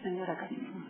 Señora Karina.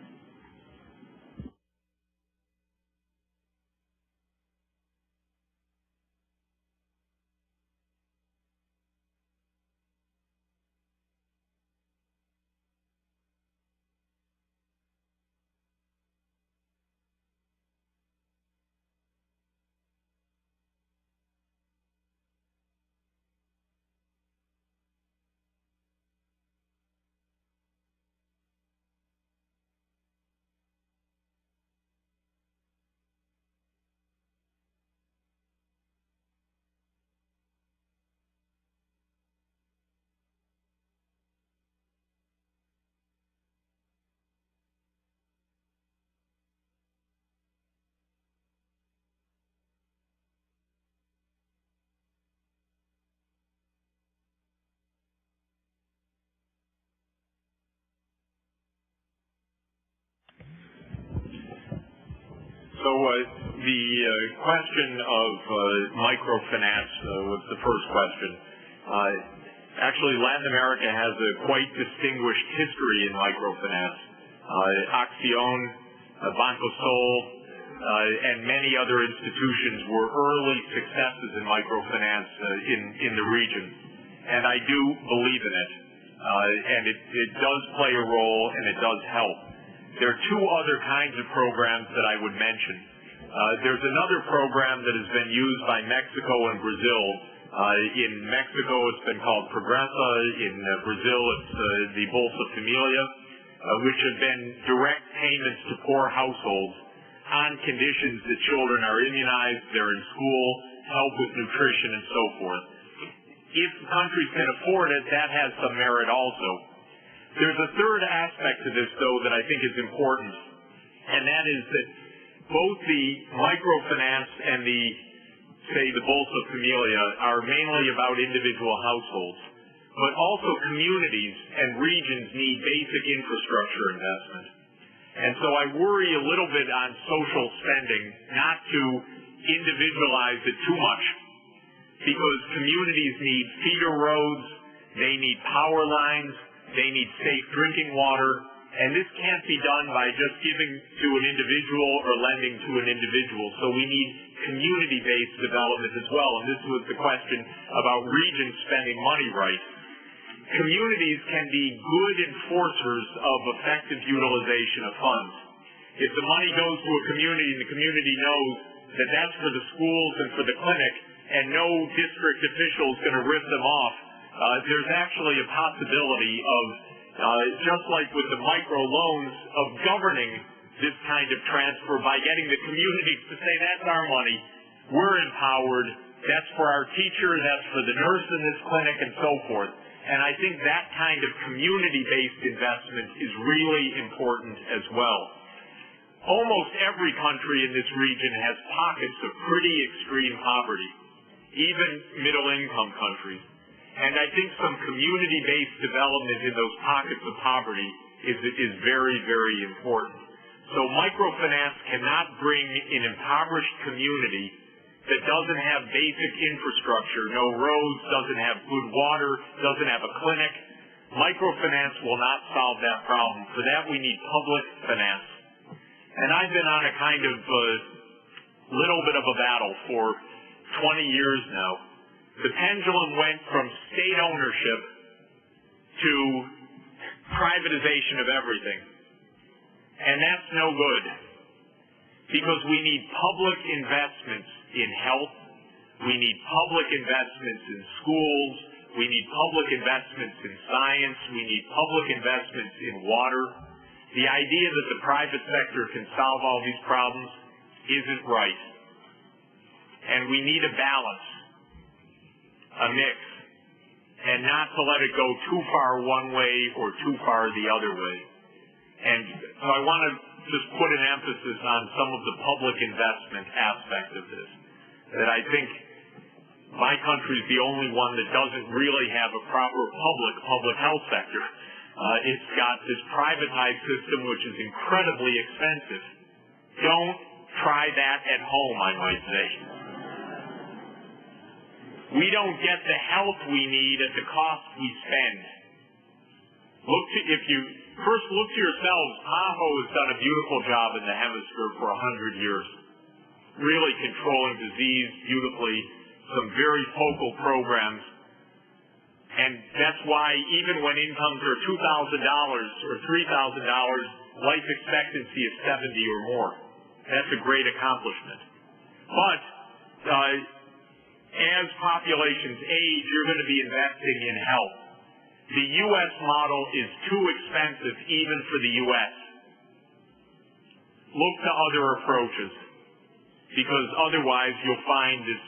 So the question of microfinance was the first question. Actually, Latin America has a quite distinguished history in microfinance. Acción, Banco Sol, and many other institutions were early successes in microfinance in the region. And I do believe in it. And it does play a role and it does help. There are two other kinds of programs that I would mention. There's another program that has been used by Mexico and Brazil. In Mexico, it's been called Progresa. In Brazil, it's the Bolsa Familia, which have been direct payments to poor households on conditions that children are immunized, they're in school, help with nutrition, and so forth. If countries can afford it, that has some merit also. There's a third aspect to this, though, that I think is important, and that is that both the microfinance and the Bolsa Familia are mainly about individual households, but also communities and regions need basic infrastructure investment. And so I worry a little bit on social spending, not to individualize it too much, because communities need feeder roads, they need power lines, they need safe drinking water, and this can't be done by just giving to an individual or lending to an individual. So we need community-based development as well, and this was the question about regions spending money right. Communities can be good enforcers of effective utilization of funds. If the money goes to a community and the community knows that that's for the schools and for the clinic, and no district official is going to rip them off, there's actually a possibility of, just like with the microloans, of governing this kind of transfer by getting the communities to say, that's our money, we're empowered, that's for our teacher, that's for the nurse in this clinic, and so forth. And I think that kind of community-based investment is really important as well. Almost every country in this region has pockets of pretty extreme poverty, even middle-income countries. And I think some community-based development in those pockets of poverty is very, very important. So microfinance cannot bring an impoverished community that doesn't have basic infrastructure, no roads, doesn't have good water, doesn't have a clinic. Microfinance will not solve that problem. For that, we need public finance. And I've been on a kind of little bit of a battle for 20 years now. The pendulum went from state ownership to privatization of everything. And that's no good, because we need public investments in health, we need public investments in schools, we need public investments in science, we need public investments in water. The idea that the private sector can solve all these problems isn't right. And we need a balance, a mix, and not to let it go too far one way or too far the other way. And so I want to just put an emphasis on some of the public investment aspect of this, that I think my country is the only one that doesn't really have a proper public health sector. It's got this privatized system, which is incredibly expensive. Don't try that at home, I might say. We don't get the health we need at the cost we spend. Look, if you First, look to yourselves. Tahoe has done a beautiful job in the hemisphere for 100 years, really controlling disease beautifully, some very focal programs. And that's why even when incomes are $2,000 or $3,000, life expectancy is 70 or more. That's a great accomplishment. But as populations age, you're going to be investing in health. The U.S. model is too expensive even for the U.S. Look to other approaches, because otherwise you'll find this,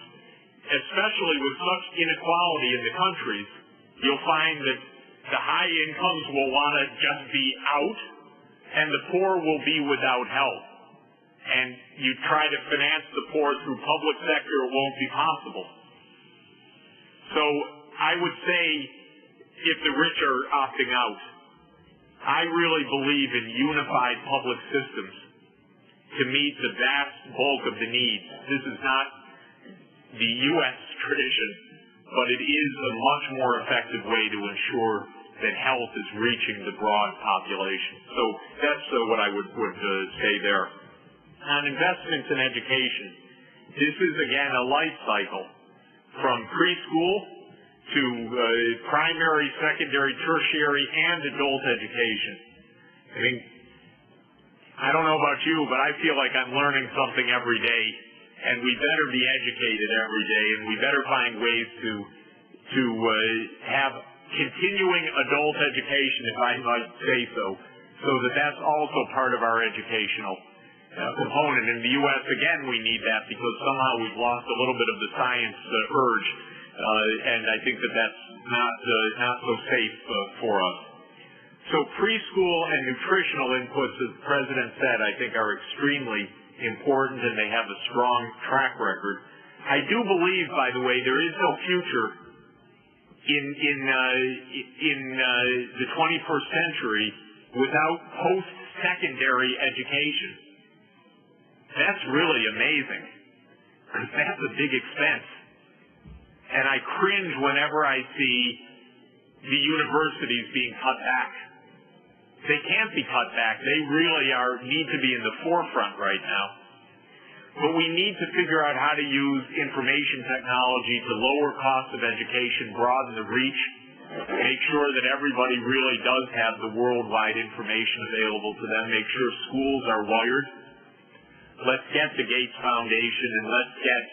especially with such inequality in the countries, you'll find that the high incomes will want to just be out, and the poor will be without help. And you try to finance the poor through public sector, it won't be possible. So I would say, if the rich are opting out, I really believe in unified public systems to meet the vast bulk of the needs. This is not the U.S. tradition, but it is a much more effective way to ensure that health is reaching the broad population. So that's what I would say there. On investments in education, this is again a life cycle from preschool to primary, secondary, tertiary, and adult education. I mean, I don't know about you, but I feel like I'm learning something every day, and we better be educated every day, and we better find ways to have continuing adult education, if I might say so that that's also part of our educational component. In the U.S., again, we need that because somehow we've lost a little bit of the science urge, and I think that's not so safe for us. So preschool and nutritional inputs, as the President said, I think are extremely important, and they have a strong track record. I do believe, by the way, there is no future in the 21st century without post-secondary education. That's really amazing, because that's a big expense. And I cringe whenever I see the universities being cut back. They can't be cut back. They really need to be in the forefront right now. But we need to figure out how to use information technology to lower costs of education, broaden the reach, make sure that everybody really does have the worldwide information available to them, make sure schools are wired. Let's get the Gates Foundation, and let's get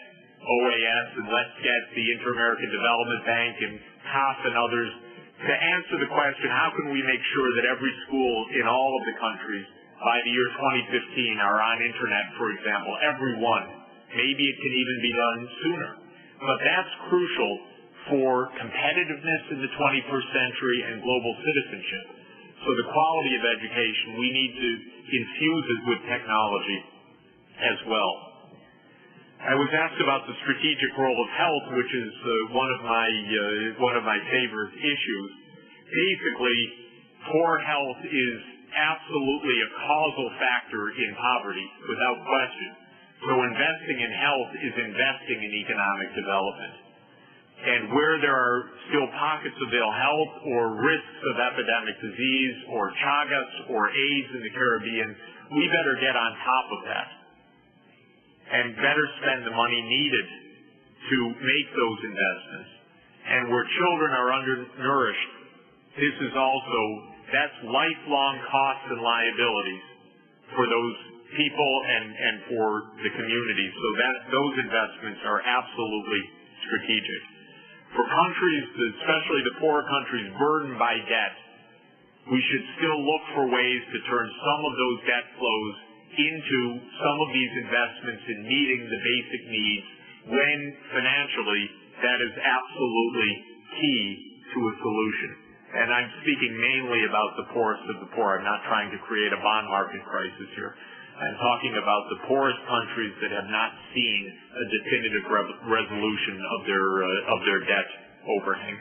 OAS, and let's get the Inter-American Development Bank and COF and others to answer the question, how can we make sure that every school in all of the countries by the year 2015 are on internet, for example, every one. Maybe it can even be done sooner. But that's crucial for competitiveness in the 21st century and global citizenship. So the quality of education, we need to infuse it with technology as well. I was asked about the strategic role of health, which is one of my favorite issues. Basically, poor health is absolutely a causal factor in poverty, without question. So investing in health is investing in economic development. And where there are still pockets of ill health or risks of epidemic disease or Chagas or AIDS in the Caribbean, we better get on top of that and better spend the money needed to make those investments. And where children are undernourished, that's lifelong costs and liabilities for those people and for the community. So those investments are absolutely strategic. For countries, especially the poorer countries burdened by debt, we should still look for ways to turn some of those debt flows into some of these investments in meeting the basic needs when financially that is absolutely key to a solution. And I'm speaking mainly about the poorest of the poor. I'm not trying to create a bond market crisis here. I'm talking about the poorest countries that have not seen a definitive resolution of their debt overhang.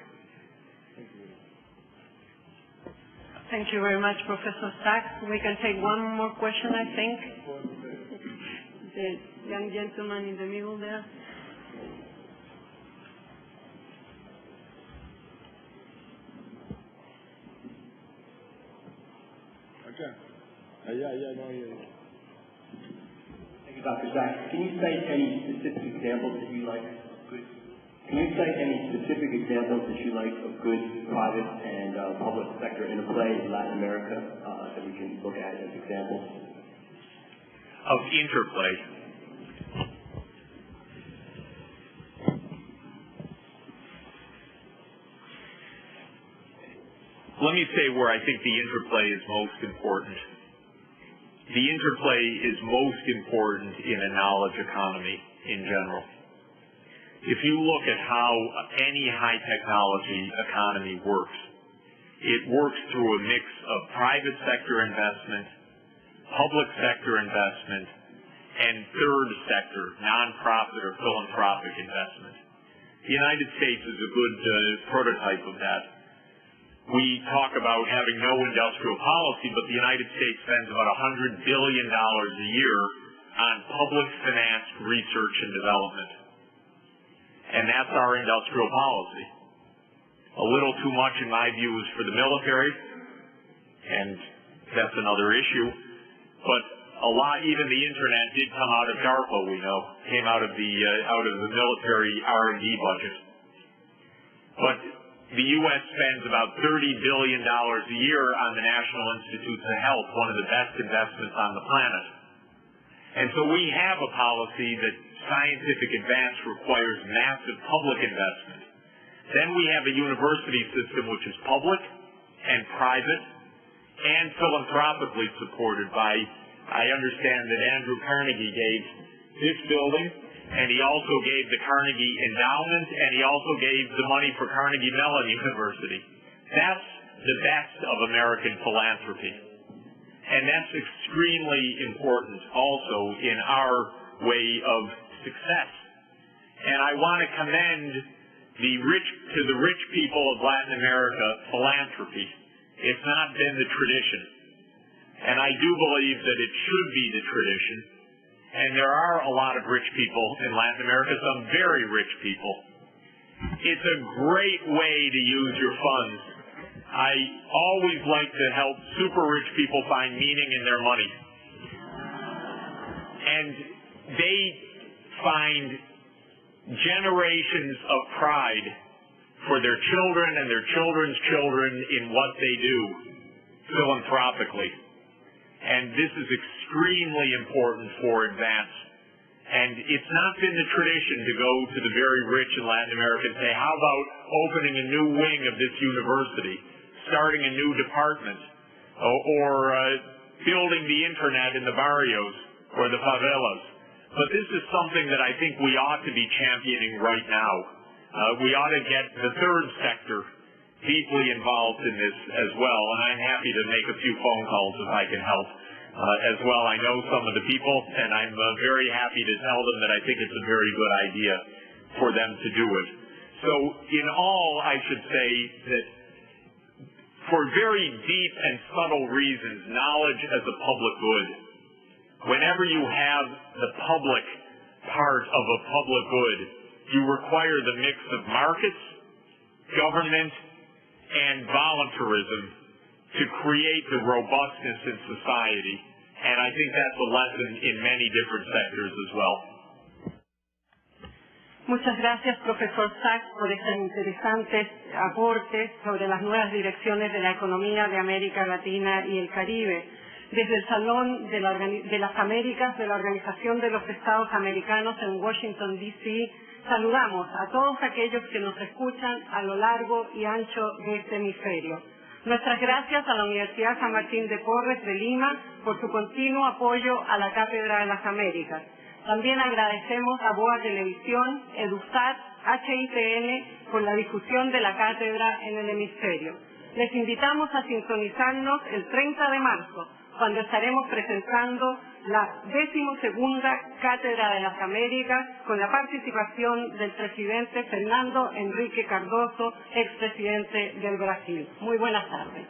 Thank you very much, Professor Sachs. We can take one more question, I think. The young gentleman in the middle there. Acá. Allá, no hay. Thank you, Dr. Sachs. Can you cite any specific examples that you like? Can you cite any specific examples that you like of good private and public sector interplay in Latin America that we can look at as examples? Of interplay. Let me say where I think the interplay is most important. The interplay is most important in a knowledge economy in general. If you look at how any high technology economy works, it works through a mix of private sector investment, public sector investment, and third sector, nonprofit or philanthropic investment. The United States is a good prototype of that. We talk about having no industrial policy, but the United States spends about $100 billion a year on public financed research and development. And that's our industrial policy. A little too much, in my view, is for the military, and that's another issue. But a lot, even the internet did come out of DARPA, we know, came out of the military R&D budget. But the U.S. spends about $30 billion a year on the National Institutes of Health, one of the best investments on the planet. And so we have a policy that scientific advance requires massive public investment. Then we have a university system which is public and private and philanthropically supported by, I understand that Andrew Carnegie gave this building, and he also gave the Carnegie Endowment, and he also gave the money for Carnegie Mellon University. That's the best of American philanthropy. And that's extremely important also in our way of success. And I want to commend to the rich people of Latin America philanthropy. It's not been the tradition. And I do believe that it should be the tradition. And there are a lot of rich people in Latin America, some very rich people. It's a great way to use your funds. I always like to help super rich people find meaning in their money. And they find generations of pride for their children and their children's children in what they do philanthropically. And this is extremely important for advance. And it's not been the tradition to go to the very rich in Latin America and say, how about opening a new wing of this university, starting a new department, or building the internet in the barrios or the favelas. But this is something that I think we ought to be championing right now. We ought to get the third sector deeply involved in this as well, and I'm happy to make a few phone calls if I can help as well. I know some of the people, and I'm very happy to tell them that I think it's a very good idea for them to do it. So in all, I should say that for very deep and subtle reasons, knowledge as a public good, whenever you have the public part of a public good, you require the mix of markets, government, and voluntarism to create the robustness in society. And I think that's a lesson in many different sectors as well. Muchas gracias, profesor Sachs, por estos interesantes aportes sobre las nuevas direcciones de la economía de América Latina y el Caribe. Desde el Salón de las Américas de la Organización de los Estados Americanos en Washington, D.C., saludamos a todos aquellos que nos escuchan a lo largo y ancho de este hemisferio. Nuestras gracias a la Universidad San Martín de Porres de Lima por su continuo apoyo a la Cátedra de las Américas. También agradecemos a BOA Televisión, EduSat, HITN por la difusión de la cátedra en el hemisferio. Les invitamos a sintonizarnos el 30 de marzo, cuando estaremos presentando la 12ª Cátedra de las Américas con la participación del presidente Fernando Henrique Cardoso, expresidente del Brasil. Muy buenas tardes.